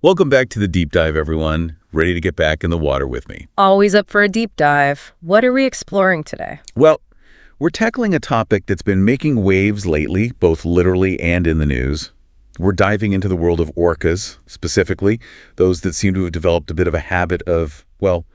Welcome back to the deep dive, everyone. Ready to get back in the water with me? Always up for a deep dive. What are we exploring today? Well, we're tackling a topic that's been making waves lately, both literally and in the news. We're diving into the world of orcas, specifically those that seem to have developed a bit of a habit of, well,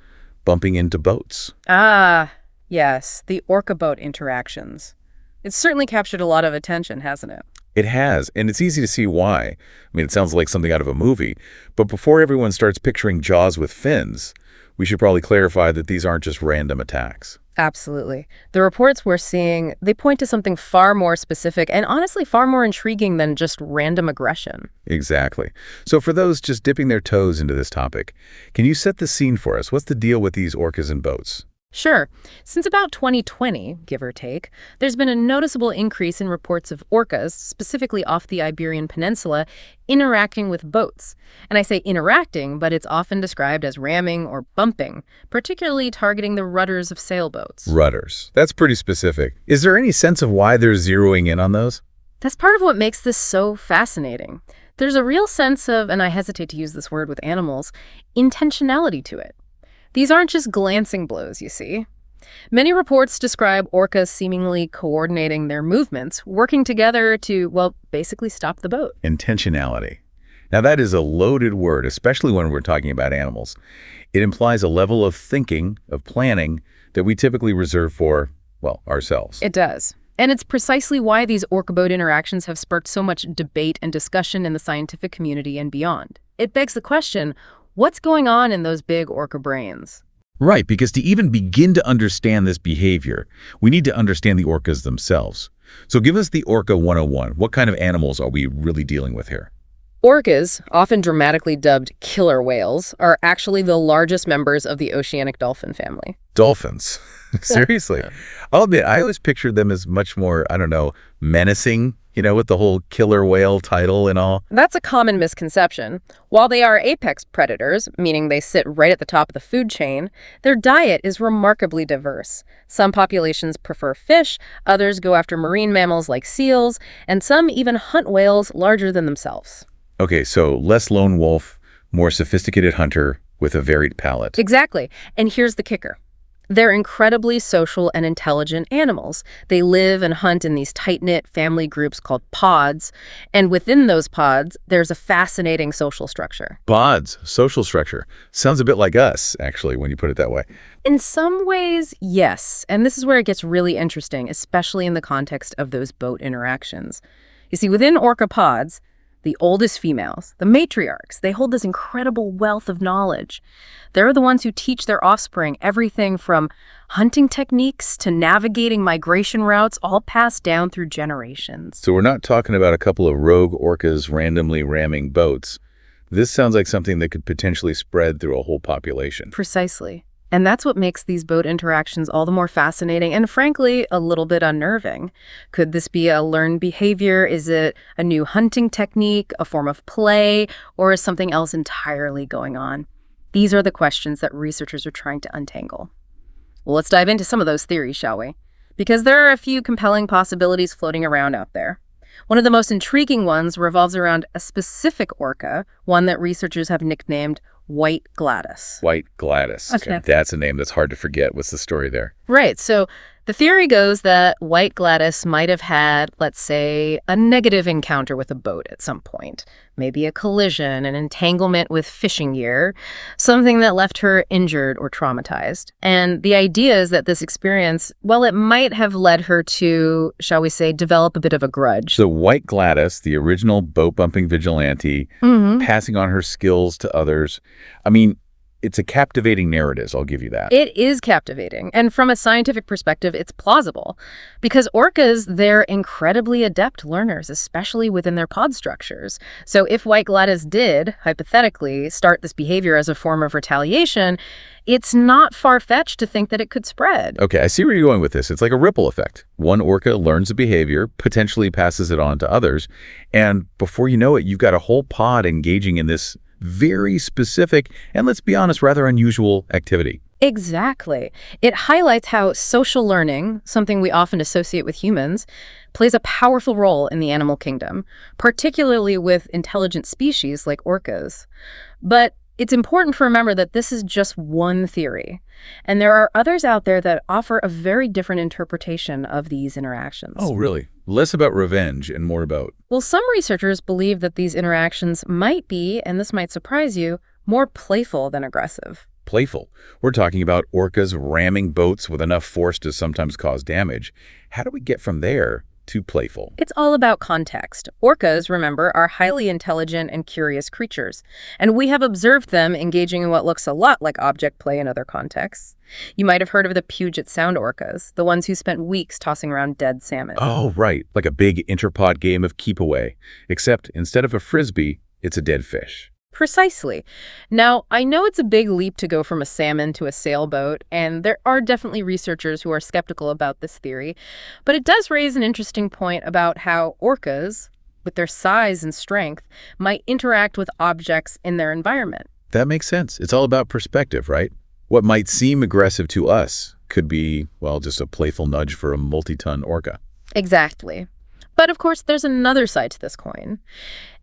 bumping into boats. Ah, yes, the orca boat interactions. It's certainly captured a lot of attention, hasn't it? It has, and it's easy to see why. I mean, it sounds like something out of a movie. But before everyone starts picturing Jaws with fins, we should probably clarify that these aren't just random attacks. Absolutely. The reports we're seeing, they point to something far more specific and honestly far more intriguing than just random aggression. Exactly. So for those just dipping their toes into this topic, can you set the scene for us? What's the deal with these orcas and boats? Sure. Since about 2020, give or take, there's been a noticeable increase in reports of orcas, specifically off the Iberian Peninsula, interacting with boats. And I say interacting, but it's often described as ramming or bumping, particularly targeting the rudders of sailboats. Rudders. That's pretty specific. Is there any sense of why they're zeroing in on those? That's part of what makes this so fascinating. There's a real sense of, and I hesitate to use this word with animals, intentionality to it. These aren't just glancing blows, you see. Many reports describe orcas seemingly coordinating their movements, working together to, well, basically stop the boat. Intentionality. Now that is a loaded word, especially when we're talking about animals. It implies a level of thinking, of planning, that we typically reserve for, well, ourselves. It does. And it's precisely why these orca boat interactions have sparked so much debate and discussion in the scientific community and beyond. It begs the question, what's going on in those big orca brains? Right, because to even begin to understand this behavior, we need to understand the orcas themselves. So give us the Orca 101. What kind of animals are we really dealing with here? Orcas, often dramatically dubbed killer whales, are actually the largest members of the oceanic dolphin family. Dolphins. Seriously. I'll admit, I always pictured them as much more, I don't know, menacing, with the whole killer whale title and all. That's a common misconception. While they are apex predators, meaning they sit right at the top of the food chain, their diet is remarkably diverse. Some populations prefer fish, others go after marine mammals like seals, and some even hunt whales larger than themselves. Okay, so less lone wolf, more sophisticated hunter with a varied palate. Exactly. And here's the kicker. They're incredibly social and intelligent animals. They live and hunt in these tight-knit family groups called pods, and within those pods, there's a fascinating social structure. Pods, social structure. Sounds a bit like us, actually, when you put it that way. In some ways, yes, and this is where it gets really interesting, especially in the context of those boat interactions. You see, within orca pods, the oldest females, the matriarchs, they hold this incredible wealth of knowledge. They're the ones who teach their offspring everything from hunting techniques to navigating migration routes, all passed down through generations. So we're not talking about a couple of rogue orcas randomly ramming boats. This sounds like something that could potentially spread through a whole population. Precisely. And that's what makes these boat interactions all the more fascinating and, frankly, a little bit unnerving. Could this be a learned behavior? Is it a new hunting technique, a form of play, or is something else entirely going on? These are the questions that researchers are trying to untangle. Well, let's dive into some of those theories, shall we? Because there are a few compelling possibilities floating around out there. One of the most intriguing ones revolves around a specific orca, one that researchers have nicknamed White Gladys. White Gladys. Okay. That's a name that's hard to forget. What's the story there? Right. So the theory goes that White Gladys might have had, let's say, a negative encounter with a boat at some point. Maybe a collision, an entanglement with fishing gear, something that left her injured or traumatized. And the idea is that this experience, well, it might have led her to, shall we say, develop a bit of a grudge. So White Gladys, the original boat-bumping vigilante, passing on her skills to others. I mean, it's a captivating narrative, I'll give you that. It is captivating. And from a scientific perspective, it's plausible. Because orcas, they're incredibly adept learners, especially within their pod structures. So if White Gladys did, hypothetically, start this behavior as a form of retaliation, it's not far-fetched to think that it could spread. Okay, I see where you're going with this. It's like a ripple effect. One orca learns a behavior, potentially passes it on to others, and before you know it, you've got a whole pod engaging in this very specific, and let's be honest, rather unusual activity. Exactly. It highlights how social learning, something we often associate with humans, plays a powerful role in the animal kingdom, particularly with intelligent species like orcas. But it's important to remember that this is just one theory, and there are others out there that offer a very different interpretation of these interactions. Oh, really? Less about revenge and more about... Well, some researchers believe that these interactions might be, and this might surprise you, more playful than aggressive. Playful. We're talking about orcas ramming boats with enough force to sometimes cause damage. How do we get from there to playful? It's all about context. Orcas, remember, are highly intelligent and curious creatures, and we have observed them engaging in what looks a lot like object play in other contexts. You might have heard of the Puget Sound orcas, the ones who spent weeks tossing around dead salmon. Oh, right. Like a big interpod game of keep away. Except instead of a frisbee, it's a dead fish. Precisely. Now, I know it's a big leap to go from a salmon to a sailboat, and there are definitely researchers who are skeptical about this theory, but it does raise an interesting point about how orcas, with their size and strength, might interact with objects in their environment. That makes sense. It's all about perspective, right? What might seem aggressive to us could be, well, just a playful nudge for a multi-ton orca. Exactly. But of course, there's another side to this coin.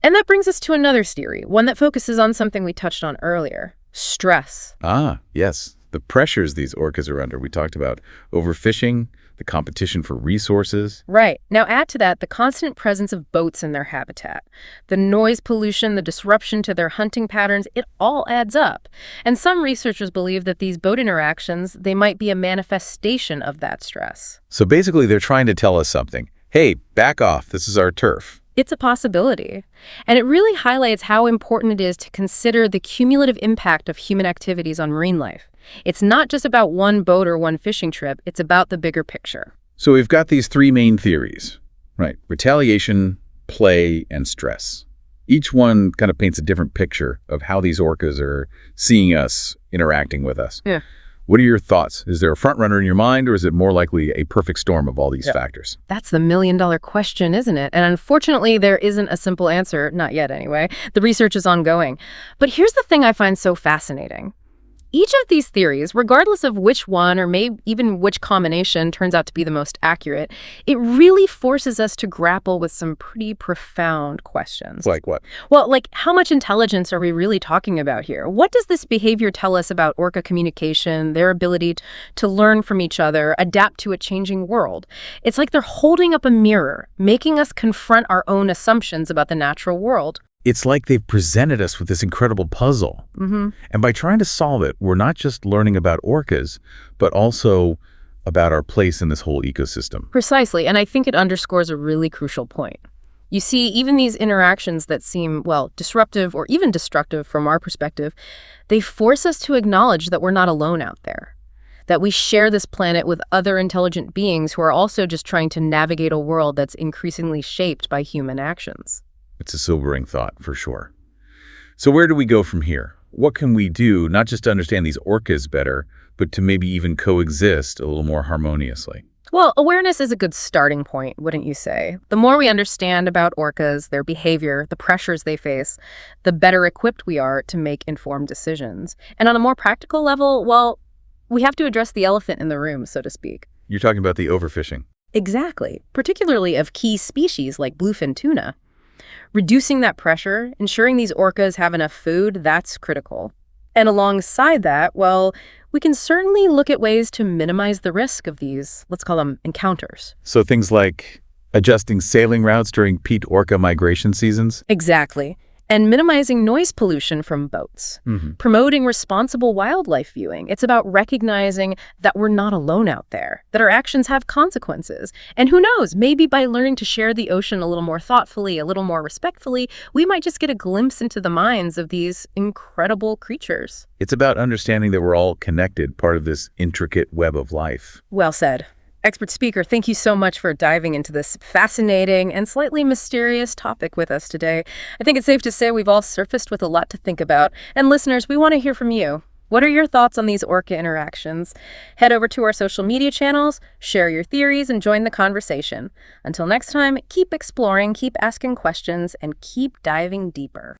And that brings us to another theory, one that focuses on something we touched on earlier, stress. Ah, yes. The pressures these orcas are under. We talked about overfishing, the competition for resources. Right. Now add to that the constant presence of boats in their habitat. The noise pollution, the disruption to their hunting patterns, it all adds up. And some researchers believe that these boat interactions, they might be a manifestation of that stress. So basically, they're trying to tell us something. Hey, back off. This is our turf. It's a possibility. And it really highlights how important it is to consider the cumulative impact of human activities on marine life. It's not just about one boat or one fishing trip, it's about the bigger picture. So we've got these three main theories, right? Retaliation, play, and stress. Each one kind of paints a different picture of how these orcas are seeing us, interacting with us. Yeah. What are your thoughts? Is there a front runner in your mind, or is it more likely a perfect storm of all these factors? That's the million-dollar question, isn't it? And unfortunately, there isn't a simple answer, not yet anyway. The research is ongoing. But here's the thing I find so fascinating. Each of these theories, regardless of which one or maybe even which combination turns out to be the most accurate, it really forces us to grapple with some pretty profound questions. Like what? Well, like how much intelligence are we really talking about here? What does this behavior tell us about orca communication, their ability to learn from each other, adapt to a changing world? It's like they're holding up a mirror, making us confront our own assumptions about the natural world. It's like they've presented us with this incredible puzzle. And by trying to solve it, we're not just learning about orcas, but also about our place in this whole ecosystem. Precisely, and I think it underscores a really crucial point. You see, even these interactions that seem, well, disruptive or even destructive from our perspective, they force us to acknowledge that we're not alone out there, that we share this planet with other intelligent beings who are also just trying to navigate a world that's increasingly shaped by human actions. It's a sobering thought, for sure. So where do we go from here? What can we do, not just to understand these orcas better, but to maybe even coexist a little more harmoniously? Well, awareness is a good starting point, wouldn't you say? The more we understand about orcas, their behavior, the pressures they face, the better equipped we are to make informed decisions. And on a more practical level, well, we have to address the elephant in the room, so to speak. You're talking about the overfishing. Exactly, particularly of key species like bluefin tuna. Reducing that pressure, ensuring these orcas have enough food, that's critical. And alongside that, well, we can certainly look at ways to minimize the risk of these, let's call them encounters. So things like adjusting sailing routes during peak orca migration seasons? Exactly. And minimizing noise pollution from boats. Promoting responsible wildlife viewing. It's about recognizing that we're not alone out there, that our actions have consequences. And who knows, maybe by learning to share the ocean a little more thoughtfully, a little more respectfully, we might just get a glimpse into the minds of these incredible creatures. It's about understanding that we're all connected, part of this intricate web of life. Well said. Expert speaker, thank you so much for diving into this fascinating and slightly mysterious topic with us today. I think it's safe to say we've all surfaced with a lot to think about. And listeners, we want to hear from you. What are your thoughts on these orca interactions? Head over to our social media channels, share your theories, and join the conversation. Until next time, keep exploring, keep asking questions, and keep diving deeper.